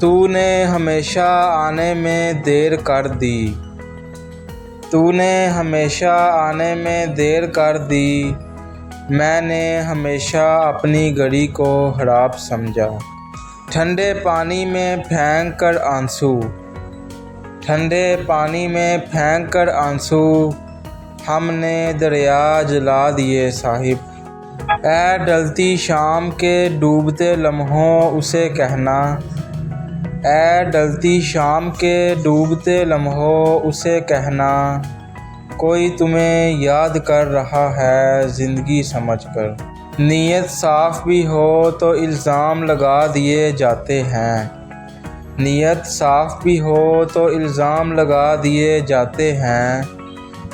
तूने हमेशा आने में देर कर दी, तूने हमेशा आने में देर कर दी। मैंने हमेशा अपनी घड़ी को हड़ाप समझा। ठंडे पानी में फेंक कर आंसू, ठंडे पानी में फेंक कर आंसू, हमने दरिया जला दिए साहिब। ऐ ढलती शाम के डूबते लम्हों उसे कहना, ऐ ढलती शाम के डूबते लम्हों उसे कहना, कोई तुम्हें याद कर रहा है ज़िंदगी समझकर। नीयत साफ़ भी हो तो इल्ज़ाम लगा दिए जाते हैं, नीयत साफ़ भी हो तो इल्ज़ाम लगा दिए जाते हैं।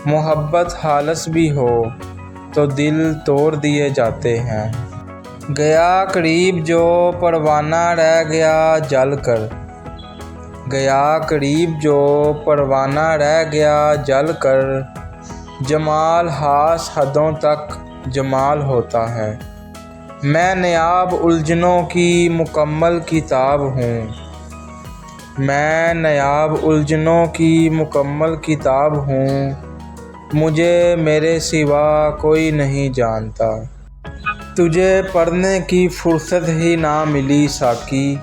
मोहब्बत खालिस भी हो तो दिल तोड़ दिए जाते हैं। गया करीब जो परवाना रह गया जल कर, गया करीब जो परवाना रह गया जल कर। जमाल हास हदों तक जमाल होता है। मैं नायाब उलझनों की मुकम्मल किताब हूँ, मैं नायाब उलझनों की मुकम्मल किताब हूँ। मुझे मेरे सिवा कोई नहीं जानता। तुझे पढ़ने की फ़ुर्सत ही ना मिली साकी,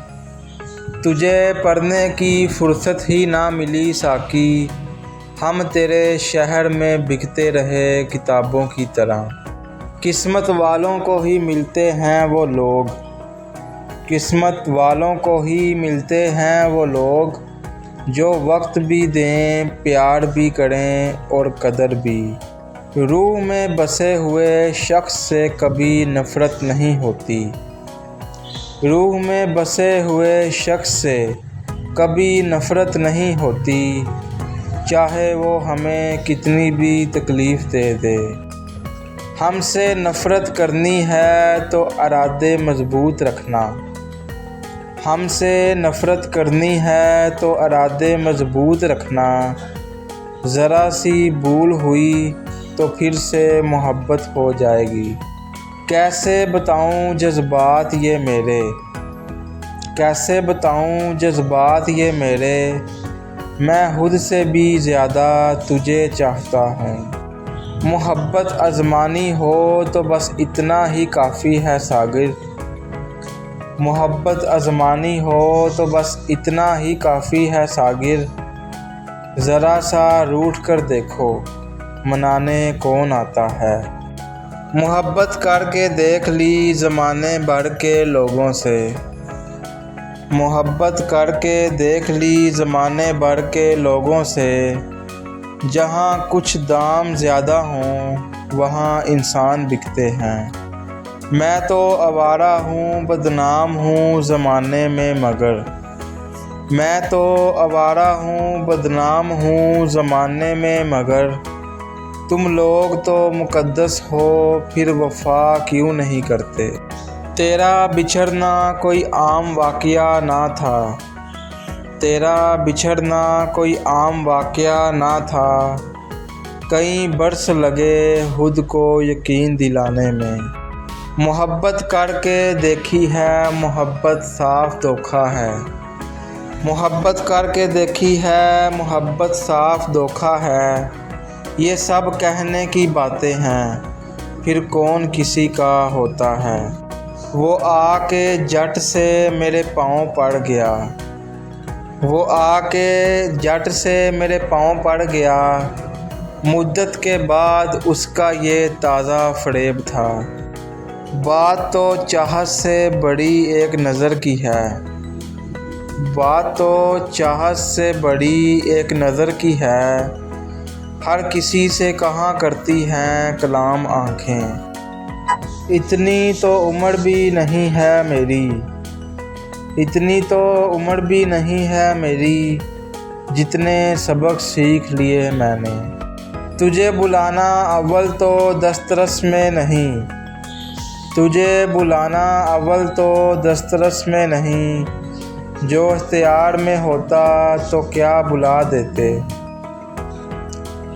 तुझे पढ़ने की फ़ुर्सत ही ना मिली साकी। हम तेरे शहर में बिकते रहे किताबों की तरह। किस्मत वालों को ही मिलते हैं वो लोग, किस्मत वालों को ही मिलते हैं वो लोग, जो वक्त भी दें प्यार भी करें और कदर भी। रूह में बसे हुए शख्स से कभी नफ़रत नहीं होती, रूह में बसे हुए शख्स से कभी नफ़रत नहीं होती, चाहे वो हमें कितनी भी तकलीफ़ दे दे। हमसे नफ़रत करनी है तो इरादे मज़बूत रखना, हमसे नफ़रत करनी है तो इरादे मज़बूत रखना। ज़रा सी भूल हुई तो फिर से मोहब्बत हो जाएगी। कैसे बताऊं जज्बात ये मेरे, कैसे बताऊं जज्बात ये मेरे, मैं खुद से भी ज़्यादा तुझे चाहता हूँ। मोहब्बत आज़मानी हो तो बस इतना ही काफ़ी है सागिर, मोहब्बत आज़मानी हो तो बस इतना ही काफ़ी है सागिर। ज़रा सा रूठ कर देखो मनाने कौन आता है। मोहब्बत करके देख ली ज़माने भर के लोगों से, मोहब्बत करके देख ली ज़माने भर के लोगों से। जहाँ कुछ दाम ज़्यादा हों वहाँ इंसान बिकते हैं। मैं तो आवारा हूँ बदनाम हूँ ज़माने में मगर, मैं तो आवारा हूँ बदनाम हूँ ज़माने में मगर। तुम लोग तो मुक़द्दस हो फिर वफ़ा क्यों नहीं करते। तेरा बिछड़ना कोई आम वाक़या ना था, तेरा बिछड़ना कोई आम वाक़या ना था। कई बरस लगे खुद को यकीन दिलाने में। मोहब्बत करके देखी है मोहब्बत साफ़ धोखा है, मोहब्बत करके देखी है मोहब्बत साफ़ धोखा है। ये सब कहने की बातें हैं फिर कौन किसी का होता है। वो आके जट से मेरे पाँव पड़ गया, वो आके जट से मेरे पाँव पड़ गया। मुद्दत के बाद उसका ये ताज़ा फ़रेब था। बात तो चाहत से बड़ी एक नज़र की है, बात तो चाहत से बड़ी एक नज़र की है। हर किसी से कहाँ करती हैं कलाम आँखें। इतनी तो उम्र भी नहीं है मेरी, इतनी तो उम्र भी नहीं है मेरी, जितने सबक सीख लिए मैंने। तुझे बुलाना अव्वल तो दस्तरस में नहीं, तुझे बुलाना अव्वल तो दस्तरस में नहीं। जो इख्तियार में होता तो क्या बुला देते।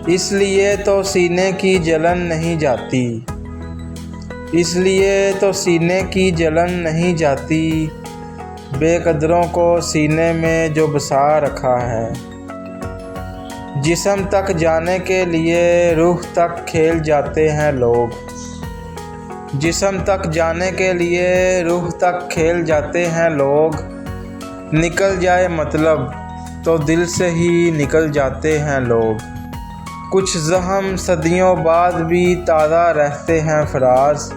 इसलिए तो सीने की जलन नहीं जाती, इसलिए तो सीने की जलन नहीं जाती, बेकदरों को सीने में जो बसा रखा है। जिस्म तक जाने के लिए रूह तक खेल जाते हैं लोग, जिस्म तक जाने के लिए रूह तक खेल जाते हैं लोग। निकल जाए मतलब तो दिल से ही निकल जाते हैं लोग। कुछ ज़ख्म सदियों बाद भी ताज़ा रहते हैं फराज,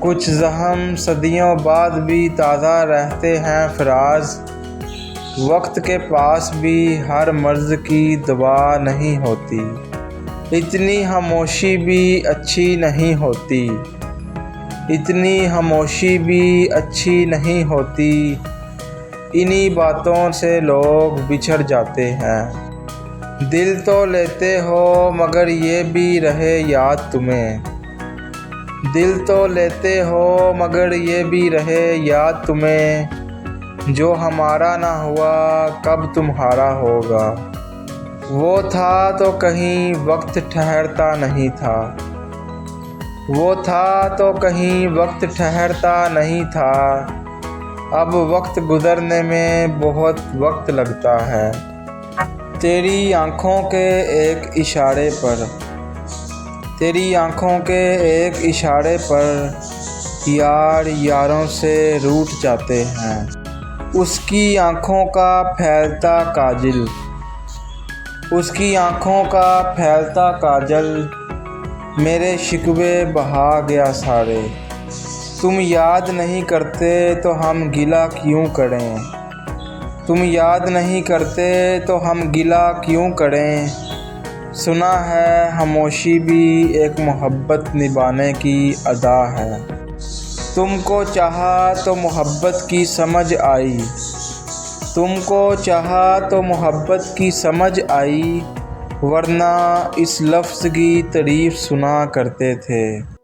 कुछ ज़ख्म सदियों बाद भी ताज़ा रहते हैं फराज। वक्त के पास भी हर मर्ज़ की दवा नहीं होती, इतनी खामोशी भी अच्छी नहीं होती, इतनी खामोशी भी अच्छी नहीं होती। इन्हीं बातों से लोग बिछड़ जाते हैं। दिल तो लेते हो मगर ये भी रहे याद तुम्हें, दिल तो लेते हो मगर ये भी रहे याद तुम्हें। जो हमारा ना हुआ कब तुम्हारा होगा। वो था तो कहीं वक्त ठहरता नहीं था, वो था तो कहीं वक्त ठहरता नहीं था। अब वक्त गुज़रने में बहुत वक्त लगता है। तेरी आँखों के एक इशारे पर, तेरी आँखों के एक इशारे पर यार यारों से रूठ जाते हैं। उसकी आँखों का फैलता काजल, उसकी आँखों का फैलता काजल मेरे शिकवे बहा गया सारे। तुम याद नहीं करते तो हम गिला क्यों करें, तुम याद नहीं करते तो हम गिला क्यों करें। सुना है खामोशी भी एक मोहब्बत निभाने की अदा है। तुमको चाहा तो मोहब्बत की समझ आई, तुमको चाहा तो मोहब्बत की समझ आई, वरना इस लफ्ज़ की तारीफ़ सुना करते थे।